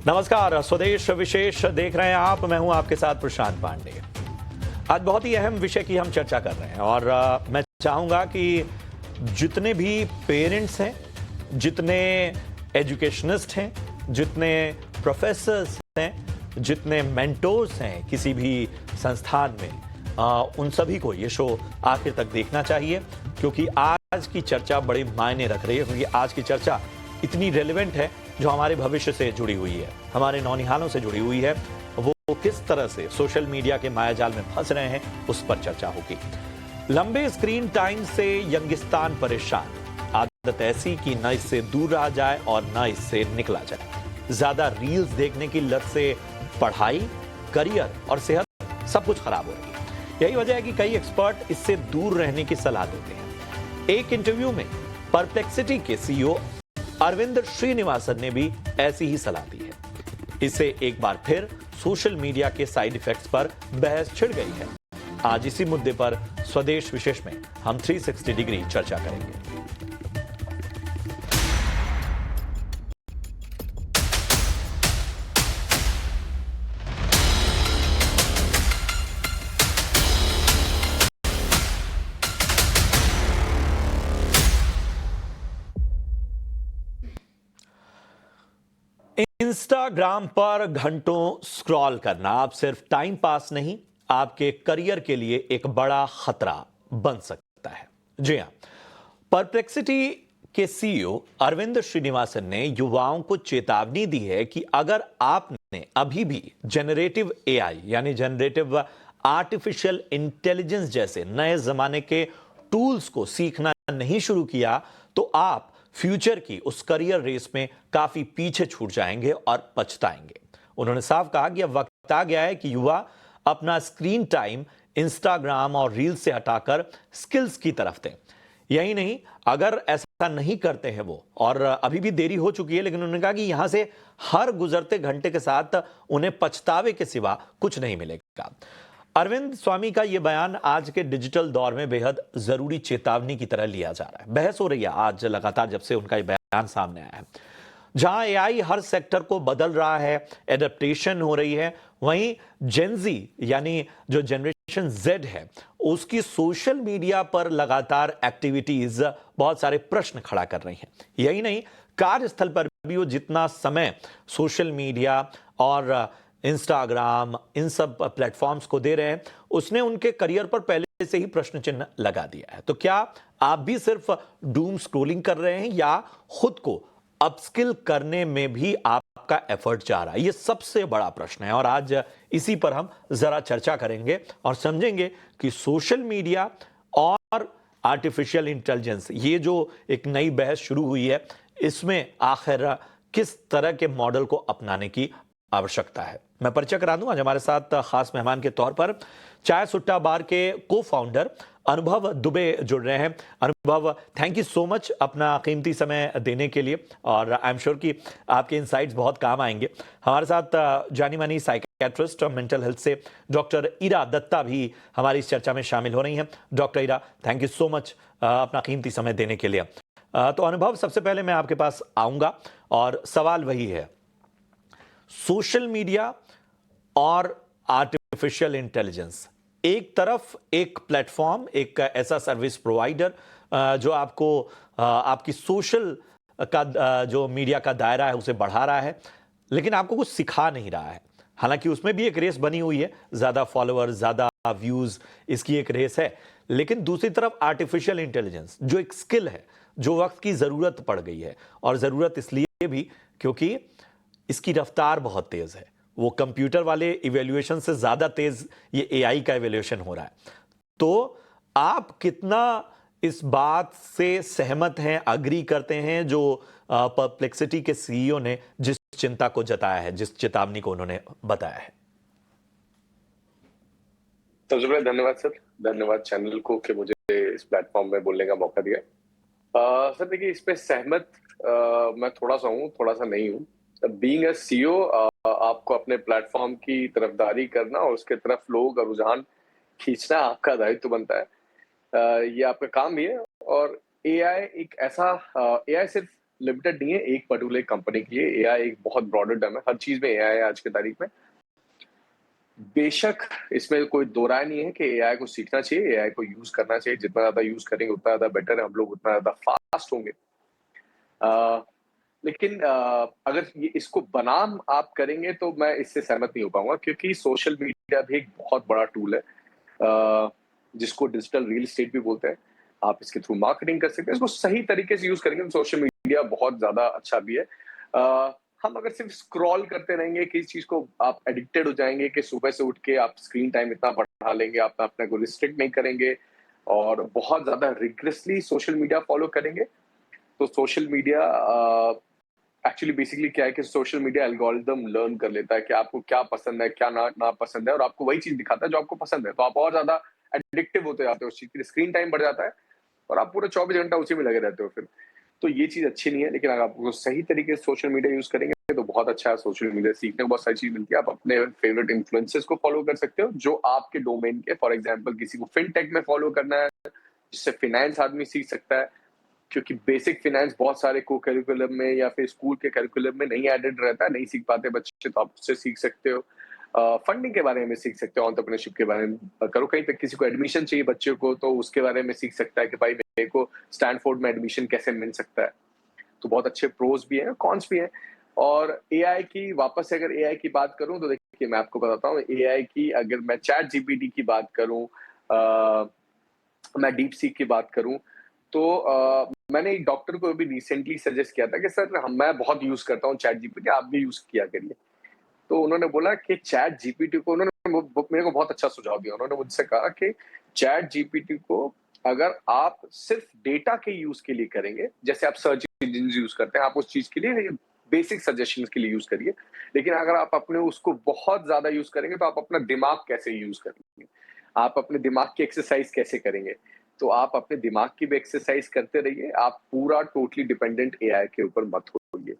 नमस्कार, स्वदेश विशेष देख रहे हैं आप। मैं हूं आपके साथ प्रशांत पांडे। आज बहुत ही अहम विषय की हम चर्चा कर रहे हैं और मैं चाहूंगा कि जितने भी पेरेंट्स हैं, जितने एजुकेशनिस्ट हैं, जितने प्रोफेसर्स हैं, जितने मेंटोर्स हैं किसी भी संस्थान में, उन सभी को ये शो आखिर तक देखना चाहिए, क्योंकि आज की चर्चा बड़े मायने रख रही है। क्योंकि आज की चर्चा इतनी रेलेवेंट है, जो हमारे भविष्य से जुड़ी हुई है, हमारे नौनिहालों से जुड़ी हुई है। वो किस तरह से सोशल मीडिया के मायाजाल में फंस रहे हैं, उस पर चर्चा होगी। लंबे स्क्रीन टाइम से यंगिस्तान परेशान, आदत ऐसी कि न इससे दूर रहा जाए और न इससे निकला जाए। ज्यादा रील्स देखने की लत से पढ़ाई, करियर और सेहत सब कुछ खराब हो रही है। यही वजह है कि कई एक्सपर्ट इससे दूर रहने की सलाह देते हैं। एक इंटरव्यू में परप्लेक्सिटी के सीईओ अरविंद श्रीनिवासन ने भी ऐसी ही सलाह दी है। इससे एक बार फिर सोशल मीडिया के साइड इफेक्ट्स पर बहस छिड़ गई है। आज इसी मुद्दे पर स्वदेश विशेष में हम 360 डिग्री चर्चा करेंगे। इंस्टाग्राम पर घंटों स्क्रॉल करना अब सिर्फ टाइम पास नहीं, आपके करियर के लिए एक बड़ा खतरा बन सकता है। जी हां, परप्लेक्सिटी के सीईओ अरविंद श्रीनिवासन ने युवाओं को चेतावनी दी है कि अगर आपने अभी भी जनरेटिव एआई यानी जनरेटिव आर्टिफिशियल इंटेलिजेंस जैसे नए जमाने के टूल्स को सीखना नहीं शुरू किया, तो आप फ्यूचर की उस करियर रेस में काफी पीछे छूट जाएंगे और पछताएंगे। उन्होंने साफ कहा कि अब वक्त आ गया है कि युवा अपना स्क्रीन टाइम इंस्टाग्राम और रील से हटाकर स्किल्स की तरफ दें। यही नहीं, अगर ऐसा नहीं करते हैं वो, और अभी भी देरी हो चुकी है, लेकिन उन्होंने कहा कि यहां से हर गुजरते घंटे के साथ उन्हें पछतावे के सिवा कुछ नहीं मिलेगा। अरविंद स्वामी का यह बयान आज के डिजिटल दौर में बेहद जरूरी चेतावनी की तरह लिया जा रहा है। बहस हो रही है आज लगातार जब से उनका यह बयान सामने आया है। जहां एआई हर सेक्टर को बदल रहा है, एडेप्टेशन हो रही है, वहीं जेनजी यानी जो जनरेशन जेड है, उसकी सोशल मीडिया पर लगातार एक्टिविटीज बहुत सारे प्रश्न खड़ा कर रही हैं। यही नहीं, कार्यस्थल पर भी वो जितना समय सोशल मीडिया और इंस्टाग्राम इन सब प्लेटफॉर्म्स को दे रहे हैं, उसने उनके करियर पर पहले से ही प्रश्न चिन्ह लगा दिया है। तो क्या आप भी सिर्फ डूम स्क्रोलिंग कर रहे हैं, या खुद को अपस्किल करने में भी आपका एफर्ट जा रहा है? ये सबसे बड़ा प्रश्न है और आज इसी पर हम जरा चर्चा करेंगे और समझेंगे कि सोशल मीडिया और आर्टिफिशियल इंटेलिजेंस, ये जो एक नई बहस शुरू हुई है, इसमें आखिर किस तरह के मॉडल को अपनाने की आवश्यकता है। मैं परिचय करा दूं, आज हमारे साथ खास मेहमान के तौर पर चाय सुट्टा बार के को फाउंडर अनुभव दुबे जुड़ रहे हैं। अनुभव, थैंक यू सो मच अपना कीमती समय देने के लिए, और आई एम श्योर कि आपके इनसाइट्स बहुत काम आएंगे। हमारे साथ जानी मानी साइकियाट्रिस्ट और मेंटल हेल्थ से डॉक्टर इरा दत्ता भी हमारी इस चर्चा में शामिल हो रही हैं। Doctor Ira, thank you so much अपना कीमती समय देने के लिए। तो अनुभव, सबसे पहले मैं आपके पास आऊंगा और सवाल वही है, सोशल मीडिया और आर्टिफिशियल इंटेलिजेंस, एक तरफ एक प्लेटफॉर्म, एक ऐसा सर्विस प्रोवाइडर जो आपको आपकी सोशल का जो मीडिया का दायरा है उसे बढ़ा रहा है, लेकिन आपको कुछ सिखा नहीं रहा है। हालांकि उसमें भी एक रेस बनी हुई है, ज्यादा फॉलोअर्स, ज्यादा व्यूज, इसकी एक रेस है। लेकिन दूसरी तरफ आर्टिफिशियल इंटेलिजेंस जो एक स्किल है, जो वक्त की जरूरत पड़ गई है, और जरूरत इसलिए भी क्योंकि इसकी रफ्तार बहुत तेज है। वो कंप्यूटर वाले इवैल्यूएशन से ज्यादा तेज ये एआई का इवैल्यूएशन हो रहा है। तो आप कितना इस बात से सहमत हैं, अग्री करते हैं जो परप्लेक्सिटी के सीईओ ने जिस चिंता को जताया है, जिस चेतावनी को उन्होंने बताया है? सबसे पहले धन्यवाद सर, धन्यवाद चैनल को कि मुझे इस प्लेटफॉर्म में बोलने का मौका दिया। सर देखिए, इस पे सहमत मैं थोड़ा सा हूँ, थोड़ा सा नहीं हूँ। बीइंग अ सीईओ, आपको अपने प्लेटफॉर्म की तरफदारी करना और उसके तरफ लोग और रुझान खींचना आपका दायित्व बनता है। ये आपका काम भी है। और एआई एक ऐसा एआई सिर्फ लिमिटेड नहीं है एक पर्टिकुलर कंपनी के लिए। एआई एक बहुत ब्रॉडर टर्म है, हर चीज में एआई है आज की तारीख में। बेशक इसमें कोई दो राय नहीं है कि एआई को सीखना चाहिए, एआई को यूज करना चाहिए। जितना ज्यादा यूज करेंगे उतना ज्यादा बेटर है, हम लोग उतना ज्यादा फास्ट होंगे। लेकिन अगर ये इसको बनाम आप करेंगे तो मैं इससे सहमत नहीं हो पाऊंगा, क्योंकि सोशल मीडिया भी एक बहुत बड़ा टूल है, जिसको डिजिटल रियल एस्टेट भी बोलते हैं। आप इसके थ्रू मार्केटिंग कर सकते हैं, इसको सही तरीके से यूज करेंगे तो सोशल मीडिया बहुत ज्यादा अच्छा भी है। हम अगर सिर्फ स्क्रॉल करते रहेंगे, किसी चीज को आप एडिक्टेड हो जाएंगे कि सुबह से उठ के आप स्क्रीन टाइम इतना बढ़ा लेंगे, आप अपने को रिस्ट्रिक्ट नहीं करेंगे और बहुत ज्यादा रिग्रेसली सोशल मीडिया फॉलो करेंगे, तो सोशल मीडिया एक्चुअली बेसिकली क्या है कि सोशल मीडिया एल्गोरिदम लर्न कर लेता है कि आपको क्या पसंद है, क्या ना पसंद है, और आपको वही चीज दिखाता है जो आपको पसंद है। तो आप और ज्यादा एडिक्टिव होते जाते हो उस चीज के लिए, स्क्रीन टाइम बढ़ जाता है और आप पूरे 24 घंटा उसी में लगे रहते हो फिर। तो ये चीज अच्छी नहीं है, लेकिन अगर आप सही तरीके से सोशल मीडिया यूज करेंगे तो बहुत अच्छा है। सोशल मीडिया सीखने को बहुत सारी चीज मिलती है। आप अपने फेवरेट इन्फ्लुएंसर्स को फॉलो कर सकते हो जो आपके डोमेन के, फॉर एग्जाम्पल किसी को फिनटेक में फॉलो करना है जिससे फिनेंस आदमी सीख सकता है, क्योंकि बेसिक फाइनेंस बहुत सारे को करिकुलम में या फिर स्कूल के करिकुलम में नहीं एडेड रहता है, नहीं सीख पाते बच्चे, तो आप उससे सीख सकते हो। फंडिंग के बारे में सीख सकते हो, एंटरप्रेन्योरशिप के बारे में करो। कहीं पे किसी को एडमिशन चाहिए बच्चे को, तो उसके बारे में सीख सकता है कि भाई मेरे को स्टैनफोर्ड में एडमिशन कैसे मिल सकता है। तो बहुत अच्छे प्रोज भी हैं, कॉन्स भी हैं। और एआई की, वापस से अगर एआई की बात करूं तो देखिए मैं आपको बताता हूँ एआई की। अगर मैं चैट जीपीटी की बात करूं, मैं डीप सीक की बात करूं, तो मैंने एक डॉक्टर को भी रिसेंटली सजेस्ट किया था कि सर मैं बहुत यूज करता हूँ चैट जीपीटी, आप भी यूज किया करिए। तो उन्होंने बोला कि चैट जीपीटी को, उन्होंने मेरे को बहुत अच्छा सुझाव दिया। उन्होंने मुझसे कहा कि चैट जीपीटी को अगर आप सिर्फ डेटा के यूज के लिए करेंगे, जैसे आप सर्च इंजिन यूज करते हैं, आप उस चीज के लिए बेसिक सजेशन के लिए यूज करिए। लेकिन अगर आप अपने उसको बहुत ज्यादा यूज करेंगे तो आप अपना दिमाग कैसे यूज करेंगे, आप अपने दिमाग की एक्सरसाइज कैसे करेंगे। तो आप अपने दिमाग की भी एक्सरसाइज करते रहिए, आप पूरा टोटली डिपेंडेंट एआई के ऊपर मत होइए।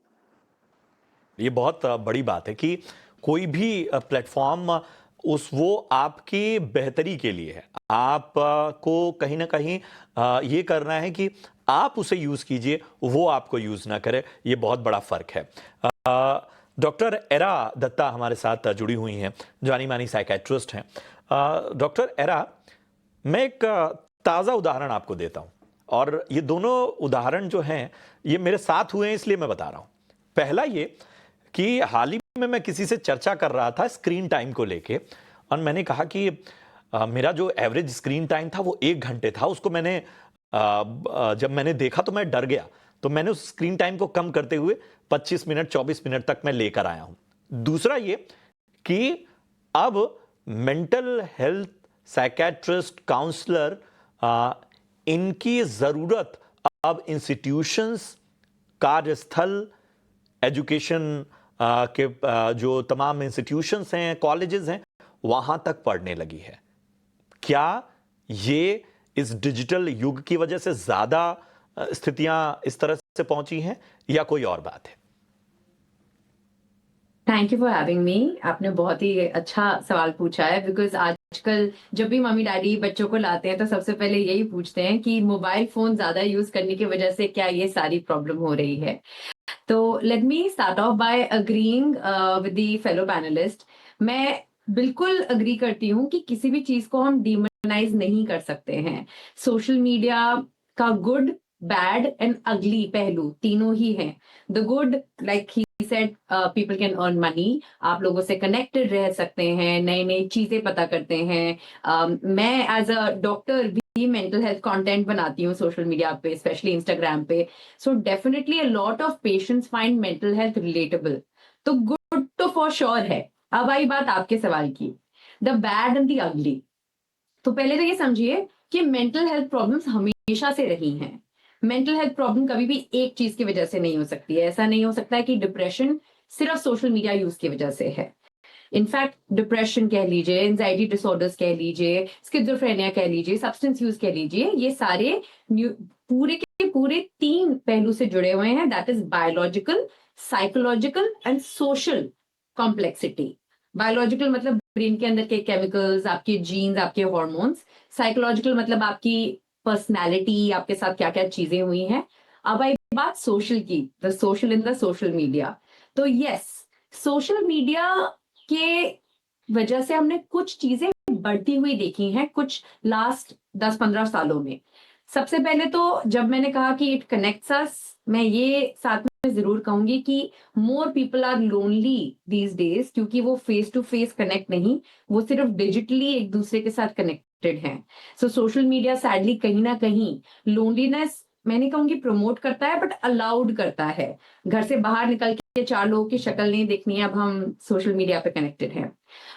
ये बहुत बड़ी बात है कि कोई भी प्लेटफॉर्म वो आपकी बेहतरी के लिए है। आप को कहीं ना कहीं ये करना है कि आप उसे यूज कीजिए, वो आपको यूज ना करे। ये बहुत बड़ा फर्क है। डॉक्टर एरा दत्ता हमारे साथ जुड़ी हुई हैं, जानी मानी साइकेट्रिस्ट हैं। डॉक्टर एरा, मैं एक ताज़ा उदाहरण आपको देता हूं, और ये दोनों उदाहरण जो हैं ये मेरे साथ हुए हैं, इसलिए मैं बता रहा हूं। पहला ये कि हाल ही में मैं किसी से चर्चा कर रहा था स्क्रीन टाइम को लेके, और मैंने कहा कि मेरा जो एवरेज स्क्रीन टाइम था वो 1 घंटे था। उसको मैंने जब मैंने देखा तो मैं डर गया, तो मैंने उस स्क्रीन टाइम को कम करते हुए 25 मिनट 24 मिनट तक मैं लेकर आया हूं। दूसरा ये कि अब मेंटल हेल्थ साइकेट्रिस्ट, काउंसलर, इनकी जरूरत अब इंस्टीट्यूशंस, कार्यस्थल, एजुकेशन के जो तमाम इंस्टीट्यूशंस हैं, कॉलेजेस हैं, वहां तक पढ़ने लगी है। क्या ये इस डिजिटल युग की वजह से ज्यादा स्थितियां इस तरह से पहुंची हैं, या कोई और बात है? Thank you for having me. आपने बहुत ही अच्छा सवाल पूछा है, बिकॉज आजकल जब भी मम्मी डैडी बच्चों को लाते हैं तो सबसे पहले यही पूछते हैं कि मोबाइल फोन ज्यादा यूज करने की वजह से क्या ये सारी प्रॉब्लम हो रही है। तो let me start off by agreeing with the fellow panelist. मैं बिल्कुल अग्री करती हूँ कि किसी भी चीज को हम डिमोनाइज नहीं कर सकते हैं। सोशल मीडिया का गुड, बैड एंड अगली पहलू तीनों ही हैं। The good, like he said, people can earn money, आप लोगों से कनेक्टेड रह सकते हैं, नई नई चीजें पता करते हैं। मैं एज अ डॉक्टर भी मेंटल हेल्थ कंटेंट बनाती हूँ सोशल मीडिया पे, स्पेशली इंस्टाग्राम पे। So definitely a lot of patients find mental health relatable. तो गुड तो फॉर श्योर है। अब आई बात आपके सवाल की, the bad and the ugly. तो पहले तो ये समझिए कि मेंटल हेल्थ प्रॉब्लम्स हमेशा से रही हैं। मेंटल हेल्थ प्रॉब्लम कभी भी एक चीज की वजह से नहीं हो सकती है। ऐसा नहीं हो सकता है कि डिप्रेशन सिर्फ सोशल मीडिया यूज की वजह से है। इनफैक्ट डिप्रेशन कह लीजिए, एंजाइटी डिसऑर्डर्स कह लीजिए, स्किज़ोफ्रेनिया कह लीजिए, सब्सटेंस यूज कह लीजिए, ये सारे पूरे के पूरे 3 पहलू से जुड़े हुए हैं। That is biological, psychological and social complexity. Biological मतलब ब्रेन के अंदर के केमिकल्स, आपके जीन्स, आपके हॉर्मोन्स। साइकोलॉजिकल मतलब आपकी पर्सनैलिटी, आपके साथ क्या क्या चीजें हुई हैं। अब आई बात सोशल की, the social in the social media, तो यस, सोशल मीडिया के वजह से हमने कुछ चीजें बढ़ती हुई देखी हैं कुछ लास्ट 10-15 सालों में। सबसे पहले तो जब मैंने कहा कि इट कनेक्ट्स अस, मैं ये साथ में जरूर कहूंगी कि more people are lonely these days, क्योंकि वो फेस टू फेस कनेक्ट नहीं, वो सिर्फ डिजिटली एक दूसरे के साथ कनेक्टेड हैं। सो सोशल मीडिया सैडली कहीं ना कहीं लोनलीनेस, मैं नहीं कहूंगी प्रमोट करता है, बट अलाउड करता है। घर से बाहर निकल के 4 लोगों की शक्ल नहीं देखनी है, अब हम सोशल मीडिया पे कनेक्टेड हैं।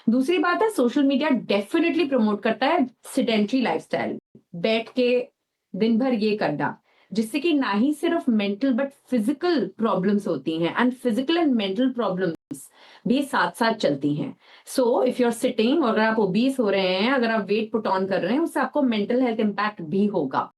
दूसरी बात है, सोशल मीडिया डेफिनेटली प्रमोट करता है सिडेंट्री लाइफस्टाइल, बैठ के दिन भर ये करना, जिससे कि ना ही सिर्फ मेंटल बट फिजिकल प्रॉब्लम्स होती हैं, and physical and mental problems भी साथ साथ चलती हैं। So if you are sitting, और अगर आप ओबीस हो रहे हैं, अगर आप वेट पुट ऑन कर रहे हैं, उससे आपको मेंटल हेल्थ इंपैक्ट भी होगा।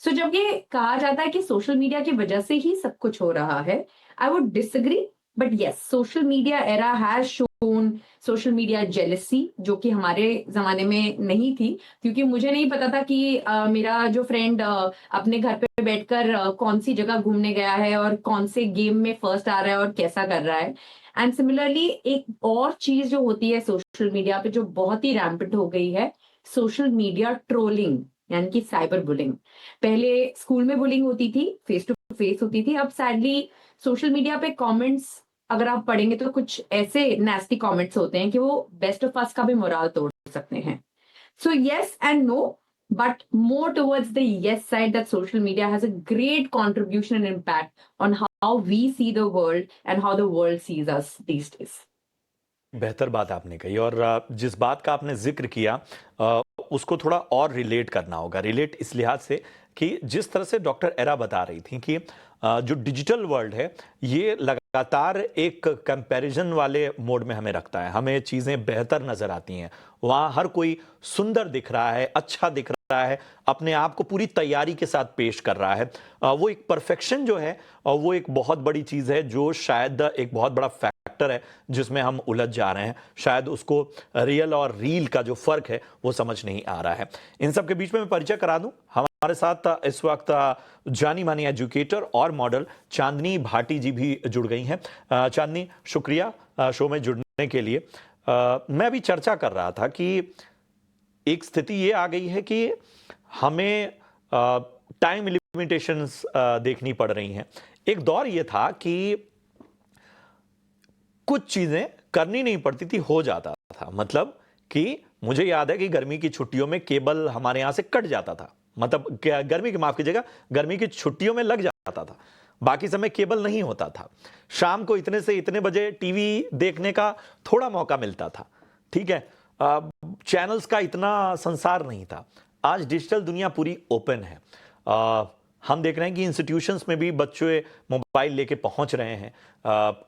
सो जब ये कहा जाता है कि सोशल मीडिया की वजह से ही सब कुछ हो रहा है, I would disagree, but yes, social media era has shown social media jealousy, जो कि हमारे जमाने में नहीं थी, क्योंकि मुझे नहीं पता था कि मेरा जो फ्रेंड अपने घर पे बैठकर कौन सी जगह घूमने गया है और कौन से गेम में फर्स्ट आ रहा है और कैसा कर रहा है। एंड सिमिलरली एक और चीज जो होती है सोशल मीडिया पे, जो बहुत ही रैम्पेंट हो गई है, सोशल मीडिया ट्रोलिंग, यानी कि साइबर बुलिंग। पहले स्कूल में बुलिंग होती थी, फेस टू फेस होती थी, अब सैडली सोशल मीडिया पे कमेंट्स अगर आप पढ़ेंगे तो कुछ ऐसे नेस्टी कमेंट्स होते हैं कि वो बेस्ट ऑफ अस का भी मोराल तोड़ सकते हैं। So yes and no, but more towards the yes side, that social media has a great contribution and impact on how we see the world and how the world sees us these days. बेहतर बात आपने कही, और जिस बात का आपने जिक्र किया उसको थोड़ा और रिलेट करना होगा। रिलेट इस लिहाज से कि जिस तरह से डॉक्टर एरा बता रही थी कि जो डिजिटल वर्ल्ड है ये लगातार एक कंपैरिजन वाले मोड में हमें रखता है, हमें चीज़ें बेहतर नज़र आती हैं, वहाँ हर कोई सुंदर दिख रहा है, अच्छा दिख रहा है, अपने आप को पूरी तैयारी के साथ पेश कर रहा है। वो एक परफेक्शन जो है वो एक बहुत बड़ी चीज़ है, जो शायद एक बहुत बड़ा फैक्टर है जिसमें हम उलझ जा रहे हैं। शायद उसको रियल और रील का जो फर्क है वो समझ नहीं आ रहा है। इन सब के बीच में मैं परिचय करा दूं, हमारे साथ इस वक्त जानी मानी एजुकेटर और मॉडल चांदनी भाटी जी भी जुड़ गई हैं। चांदनी, शुक्रिया शो में जुड़ने के लिए। मैं अभी चर्चा कर रहा था कि एक स्थिति ये आ गई है कि हमें टाइम लिमिटेशंस देखनी पड़ रही हैं। एक दौर ये था कि कुछ चीजें करनी नहीं पड़ती थी, हो जाता था। मतलब कि मुझे याद है कि गर्मी की छुट्टियों में केबल हमारे यहां से कट जाता था, मतलब गर्मी की, माफ कीजिएगा, गर्मी की छुट्टियों में लग जाता था, बाकी समय केबल नहीं होता था। शाम को इतने से इतने बजे टीवी देखने का थोड़ा मौका मिलता था, ठीक है। चैनल्स का इतना संसार नहीं था। आज डिजिटल दुनिया पूरी ओपन है। हम देख रहे हैं कि इंस्टीट्यूशंस में भी बच्चे मोबाइल लेके पहुंच रहे हैं।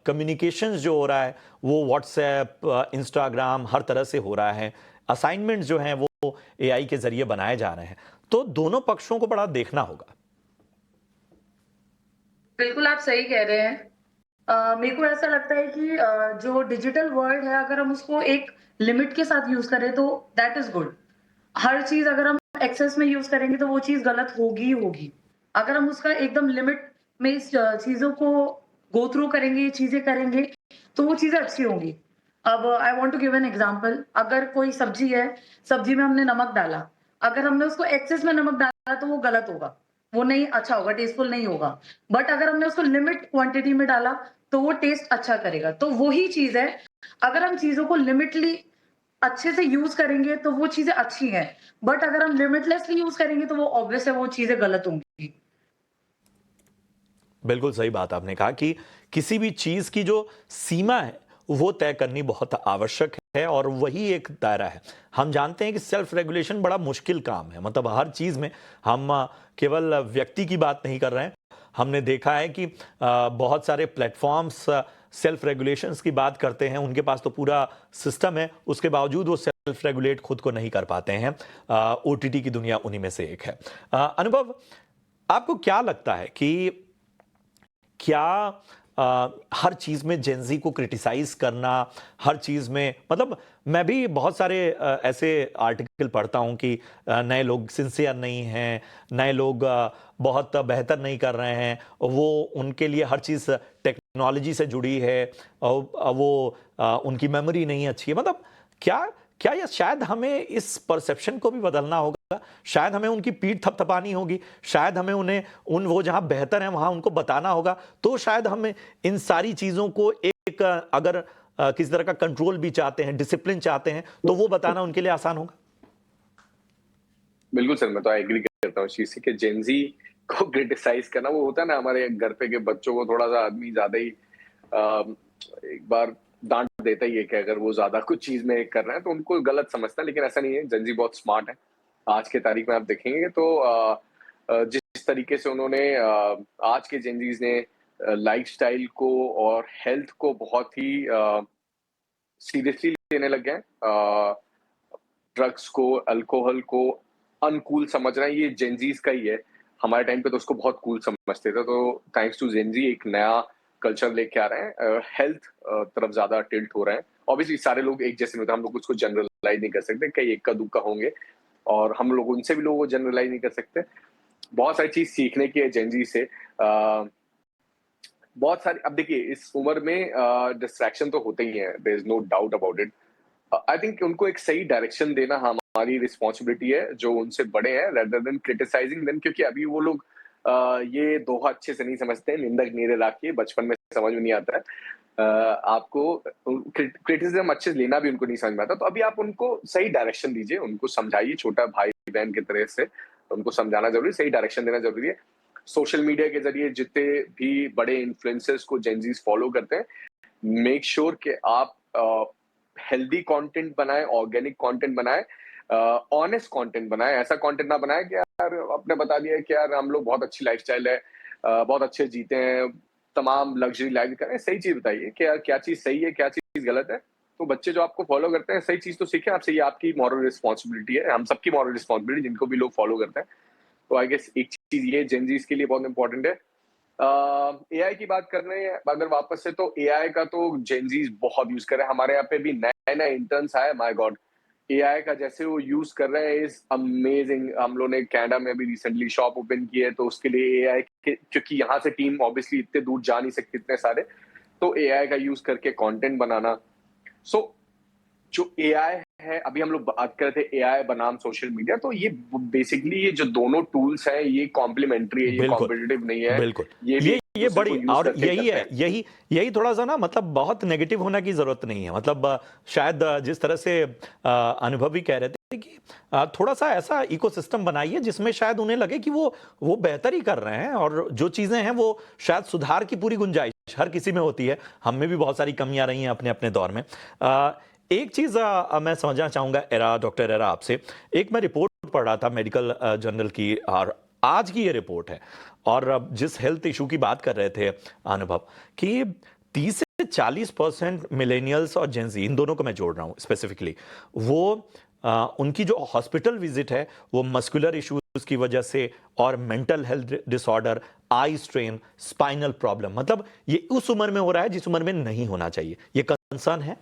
कम्युनिकेशंस जो हो रहा है वो व्हाट्सएप, इंस्टाग्राम, हर तरह से हो रहा है। असाइनमेंट्स जो हैं वो एआई के जरिए बनाए जा रहे हैं। तो दोनों पक्षों को बड़ा देखना होगा। बिल्कुल आप सही कह रहे हैं। मेरे को ऐसा लगता है कि जो डिजिटल वर्ल्ड है, अगर हम उसको एक लिमिट के साथ यूज करें तो दैट इज गुड। हर चीज अगर हम एक्सेस में यूज करेंगे तो वो चीज गलत होगी ही होगी। अगर हम उसका एकदम लिमिट में इस चीजों को गो थ्रू करेंगे, चीजें करेंगे, तो वो चीजें अच्छी होंगी। अब I want to give an example. अगर कोई सब्जी है, सब्जी में हमने नमक डाला, अगर हमने उसको एक्सेस में नमक डाला तो वो गलत होगा, वो नहीं अच्छा होगा, टेस्टफुल नहीं होगा। बट अगर हमने उसको लिमिट क्वांटिटी में डाला तो वो टेस्ट अच्छा करेगा। तो वही चीज है, अगर हम चीजों को लिमिटली अच्छे से यूज करेंगे तो वो चीजें अच्छी हैं, बट अगर हम लिमिटलेसली यूज करेंगे तो वो ऑब्वियस है, वो चीजें गलत होंगी। बिल्कुल सही बात आपने कहा कि किसी भी चीज की जो सीमा है वो तय करनी बहुत आवश्यक है, और वही एक दायरा है। हम जानते हैं कि सेल्फ रेगुलेशन बड़ा मुश्किल काम है। मतलब हर चीज में हम केवल व्यक्ति की बात नहीं कर रहे हैं। हमने देखा है कि बहुत सारे प्लेटफॉर्म्स सेल्फ रेगुलेशंस की बात करते हैं, उनके पास तो पूरा सिस्टम है, उसके बावजूद वो सेल्फ रेगुलेट खुद को नहीं कर पाते हैं। ओटीटी की दुनिया उन्हीं में से एक है। अनुभव, आपको क्या लगता है कि क्या हर चीज़ में जेंजी को क्रिटिसाइज करना, हर चीज़ में, मतलब मैं भी बहुत सारे ऐसे आर्टिकल पढ़ता हूँ कि नए लोग सिंसियर नहीं हैं, नए लोग बहुत बेहतर नहीं कर रहे हैं, वो उनके लिए हर चीज़ टेक्नोलॉजी से जुड़ी है, और वो उनकी मेमोरी नहीं अच्छी है। मतलब क्या क्या ये शायद हमें इस परसेप्शन को भी बदलना होगा, शायद हमें उनकी पीठ थपथपानी होगी, शायद हमें उन्हें वो जहां बेहतर है वहां उनको बताना होगा, तो शायद हमें इन सारी चीजों को एक अगर किसी तरह का कंट्रोल भी चाहते हैं, डिसिप्लिन चाहते हैं, तो वो बताना उनके लिए आसान होगा। बिल्कुल सर, मैं तो एग्री करता हूँ इस चीज से कि जेंजी को क्रिटिसाइज करना, वो होता है ना हमारे घर पे के बच्चों को थोड़ा सा आदमी ज्यादा ही एक बार डांट देता ही है कि अगर वो ज्यादा कुछ चीज में कर रहे हैं तो उनको गलत समझता है, लेकिन ऐसा नहीं है। जेंजी बहुत स्मार्ट है। आज के तारीख में आप देखेंगे तो जिस तरीके से उन्होंने आज के जेंजीज ने लाइफस्टाइल को और हेल्थ को बहुत ही सीरियसली लेने लग गए हैं। ड्रग्स को, अल्कोहल को अनकूल समझ रहे हैं, ये जेंजीज का ही है। हमारे टाइम पे तो उसको बहुत कूल समझते थे, तो थैंक्स टू जेंजी एक नया कल्चर लेके आ रहे हैं। हेल्थ तरफ ज्यादा टिल्ट हो रहे हैं। ऑब्वियसली सारे लोग एक जैसे नहीं होते, हम लोग उसको जनरलाइज नहीं कर सकते, कई इक्का दुक्का होंगे और हम लोग उनसे भी लोगों को जनरलाइज नहीं कर सकते। बहुत सारी चीज सीखने की है जेंजी से। बहुत सारी, अब देखिए इस उम्र में डिस्ट्रैक्शन तो होते ही है, there is no doubt about it. I think उनको एक सही डायरेक्शन देना हमारी रिस्पॉन्सिबिलिटी है, जो उनसे बड़े हैं, रेदर देन क्रिटिसाइजिंग देम, क्योंकि अभी वो लोग ये दोहा अच्छे से नहीं समझते हैं। निंदक नीरे लाके बचपन में समझ में नहीं आता है। आपको क्रिटिसिज्म अच्छे से लेना भी उनको नहीं समझ में आता, तो अभी आप उनको सही डायरेक्शन दीजिए, उनको समझाइए, छोटा भाई बहन की तरह से उनको समझाना जरूरी है, सही डायरेक्शन देना जरूरी है। सोशल मीडिया के जरिए जितने भी बड़े इन्फ्लुएंसर्स को जेंजीज फॉलो करते हैं, मेक श्योर कि आप हेल्दी कंटेंट बनाएं, ऑर्गेनिक कंटेंट बनाएं, ऑनेस्ट कंटेंट बनाएं। ऐसा कंटेंट ना बनाएं कि यार आपने बता दिया कि यार हम लोग बहुत अच्छी लाइफस्टाइल है, बहुत अच्छे जीते हैं, तमाम लग्जरी लाइफ करें। सही चीज बताइए कि यार क्या चीज सही है, क्या चीज गलत है। तो बच्चे जो आपको फॉलो करते हैं सही चीज तो सीखें आपसे, ये आपकी मॉरल रिस्पॉन्सिबिलिटी है, हम सबकी मॉरल रिस्पॉन्सिबिलिटी, जिनको भी लोग फॉलो करते हैं। तो आई गेस एक चीज ये जेंजीज के लिए बहुत इंपॉर्टेंट है। एआई की बात कर रहे हैं अगर वापस से, तो एआई का तो जेंजीज बहुत यूज कर रहे हैं। हमारे यहाँ पे भी नए नए इंटर्न्स आए, माय गॉड, एआई का जैसे वो यूज कर रहे हैं इज अमेजिंग। हम लोग ने कनाडा में भी रिसेंटली शॉप ओपन की है, तो उसके लिए एआई के, क्योंकि यहाँ से टीम ऑब्वियसली इतने दूर जा नहीं सकती इतने सारे, तो एआई का यूज करके कंटेंट बनाना। सो जो एआई है, अभी हम लोग बात कर रहे थे एआई बनाम सोशल मीडिया, तो ये बेसिकली ये जो दोनों टूल्स हैं ये कॉम्प्लीमेंट्री है, ये बिल्कुल, कॉम्पिटिटिव नहीं है। बिल्कुल। ये भी ये दूसरे बड़ी, को यूज और करके यही करते है, हैं। यही थोड़ा सा ना, मतलब बहुत नेगेटिव होने की जरूरत नहीं है। मतलब शायद जिस तरह से अनुभव भी कह रहे थे कि थोड़ा सा ऐसा इकोसिस्टम बनाइए जिसमें शायद उन्हें लगे कि वो बेहतर ही कर रहे हैं, और जो चीजें हैं वो शायद सुधार की पूरी गुंजाइश हर किसी में होती है। हम में भी बहुत सारी कमियां रही हैं अपने अपने दौर में। एक चीज मैं समझना चाहूंगा डॉक्टर एरा आपसे। एक मैं रिपोर्ट पढ़ रहा था मेडिकल जर्नल की, और आज की ये रिपोर्ट है, और अब जिस हेल्थ इशू की बात कर रहे थे अनुभव, कि 30 से 40% मिलेनियल्स और जेंजी, इन दोनों को मैं जोड़ रहा हूं स्पेसिफिकली, वो उनकी जो हॉस्पिटल विजिट है वो मस्कुलर इश्यूज की वजह से, और mental health disorder, eye strain, spinal problem, मतलब ये उस उम्र में हो रहा है जिस उम्र में नहीं होना चाहिए। ये कंसर्न है?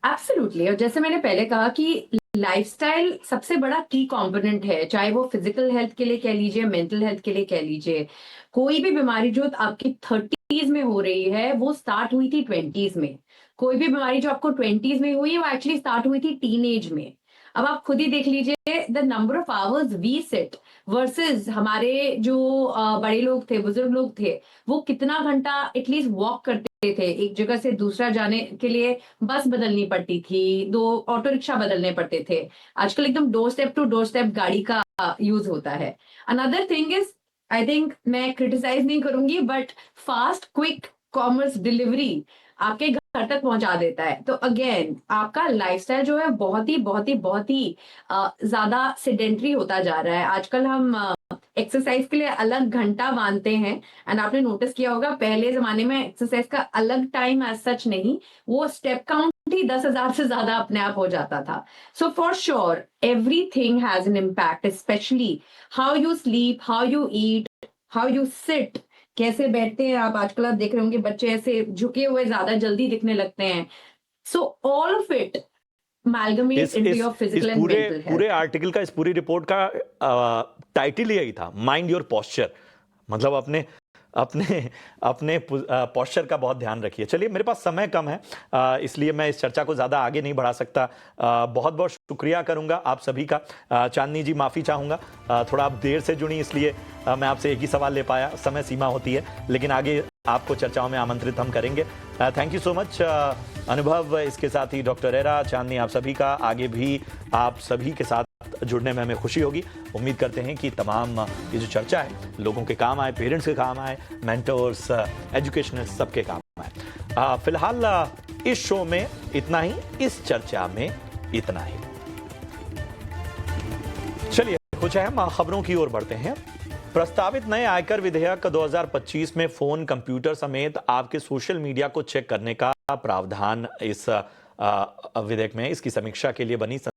एब्सोल्युटली। और जैसे मैंने पहले कहा कि लाइफस्टाइल सबसे बड़ा की कंपोनेंट है, चाहे वो फिजिकल हेल्थ के लिए कह लीजिए, मेंटल हेल्थ के लिए कह लीजिए। कोई भी बीमारी जो आपकी 30s में हो रही है वो स्टार्ट हुई थी 20s में। कोई भी बीमारी जो आपको 20s में हुई है वो एक्चुअली स्टार्ट हुई थी टीनेज में। अब आप खुद ही देख लीजिए the number of hours we sit versus हमारे जो बड़े लोग थे, बुजुर्ग लोग थे, वो कितना घंटा एटलीस्ट वॉक करते थे एक जगह से दूसरा जाने के लिए। बस बदलनी पड़ती थी, 2 ऑटो रिक्शा बदलने पड़ते थे। आजकल एकदम doorstep to doorstep गाड़ी का यूज होता है। Another thing is, I think मैं क्रिटिसाइज नहीं करूंगी, but fast quick commerce delivery आपके घर तक पहुंचा देता है। तो अगेन आपका लाइफस्टाइल जो है बहुत ही ज्यादा सेडेंटरी होता जा रहा है। आजकल हम एक्सरसाइज के लिए अलग घंटा बांधते हैं, एंड आपने नोटिस किया होगा पहले जमाने में एक्सरसाइज का अलग टाइम एज सच नहीं, वो स्टेप काउंट ही 10,000 से ज्यादा अपने आप हो जाता था. So for sure, everything has an impact, especially how you sleep, how you eat, how you sit. कैसे बैठते हैं आप, आजकल आप देख रहे होंगे बच्चे ऐसे झुके हुए ज्यादा जल्दी दिखने लगते हैं. So all of it amalgamates into your physical and पूरे mental health. पूरे आर्टिकल का, इस पूरी रिपोर्ट का टाइटल यही था, माइंड योर पोस्चर. मतलब अपने अपने अपने पोस्चर का बहुत ध्यान रखिए. चलिए, मेरे पास समय कम है, इसलिए मैं इस चर्चा को ज़्यादा आगे नहीं बढ़ा सकता. बहुत बहुत शुक्रिया करूंगा आप सभी का. चांदनी जी, माफ़ी चाहूँगा, थोड़ा आप देर से जुड़ी, इसलिए मैं आपसे एक ही सवाल ले पाया. समय सीमा होती है, लेकिन आगे आपको चर्चाओं में आमंत्रित हम करेंगे. Thank you so much. अनुभव, इसके साथ ही डॉक्टर एरा, चांदनी, आप सभी का आगे भी आप सभी के साथ जुड़ने में हमें खुशी होगी. उम्मीद करते हैं कि तमाम ये जो चर्चा है लोगों के काम आए, पेरेंट्स के काम आए, मेंटर्स, एजुकेशनर्स, सबके काम आए. फिलहाल इस शो में इतना ही, इस चर्चा में इतना ही. चलिए, कुछ अहम खबरों की ओर बढ़ते हैं. प्रस्तावित नए आयकर विधेयक 2025 में फोन, कंप्यूटर समेत आपके सोशल मीडिया को चेक करने का प्रावधान इस विधेयक में. इसकी समीक्षा के लिए बनी